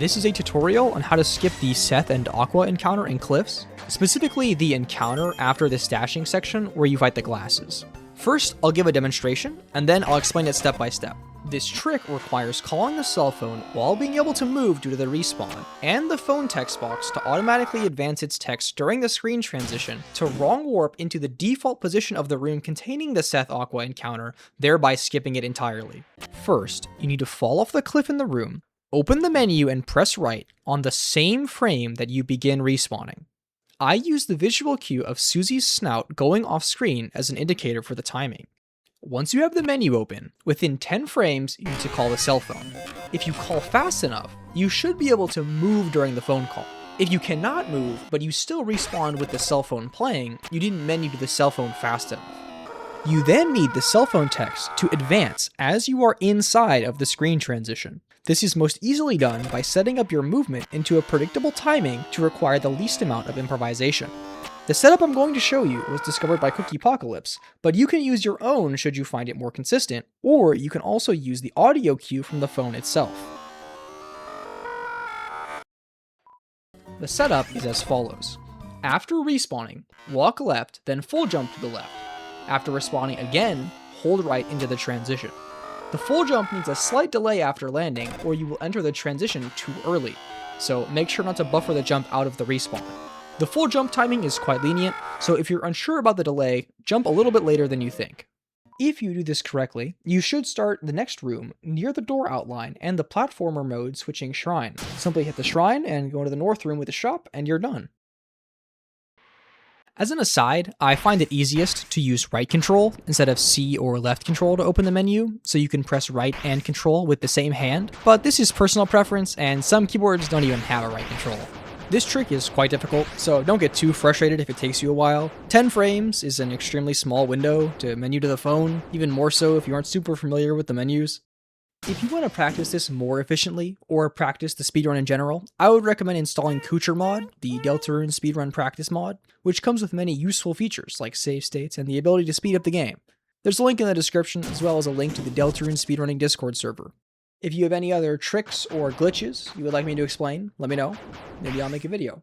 This is a tutorial on how to skip the Seth and Aqua encounter in Cliffs, specifically the encounter after the stashing section where you fight the glasses. First, I'll give a demonstration, and then I'll explain it step by step. This trick requires calling the cell phone while being able to move due to the respawn, and the phone text box to automatically advance its text during the screen transition to wrong warp into the default position of the room containing the Seth Aqua encounter, thereby skipping it entirely. First, you need to fall off the cliff in the room, open the menu and press right on the same frame that you begin respawning. I use the visual cue of Susie's snout going off screen as an indicator for the timing. Once you have the menu open, within 10 frames, you need to call the cell phone. If you call fast enough, you should be able to move during the phone call. If you cannot move, but you still respawn with the cell phone playing, you didn't menu to the cell phone fast enough. You then need the cell phone text to advance as you are inside of the screen transition. This is most easily done by setting up your movement into a predictable timing to require the least amount of improvisation. The setup I'm going to show you was discovered by Cookiepocalypse, but you can use your own should you find it more consistent, or you can also use the audio cue from the phone itself. The setup is as follows. After respawning, walk left, then full jump to the left. After respawning again, hold right into the transition. The full jump needs a slight delay after landing, or you will enter the transition too early, so make sure not to buffer the jump out of the respawn. The full jump timing is quite lenient, so if you're unsure about the delay, jump a little bit later than you think. If you do this correctly, you should start the next room near the door outline and the platformer mode switching shrine. Simply hit the shrine and go to the north room with the shop and you're done. As an aside, I find it easiest to use right control instead of C or left control to open the menu, so you can press right and control with the same hand, but this is personal preference and some keyboards don't even have a right control. This trick is quite difficult, so don't get too frustrated if it takes you a while. 10 frames is an extremely small window to menu to the phone, even more so if you aren't super familiar with the menus. If you want to practice this more efficiently, or practice the speedrun in general, I would recommend installing Kucher mod, the DELTARUNE speedrun practice mod, which comes with many useful features like save states and the ability to speed up the game. There's a link in the description as well as a link to the DELTARUNE speedrunning Discord server. If you have any other tricks or glitches you would like me to explain, let me know. Maybe I'll make a video.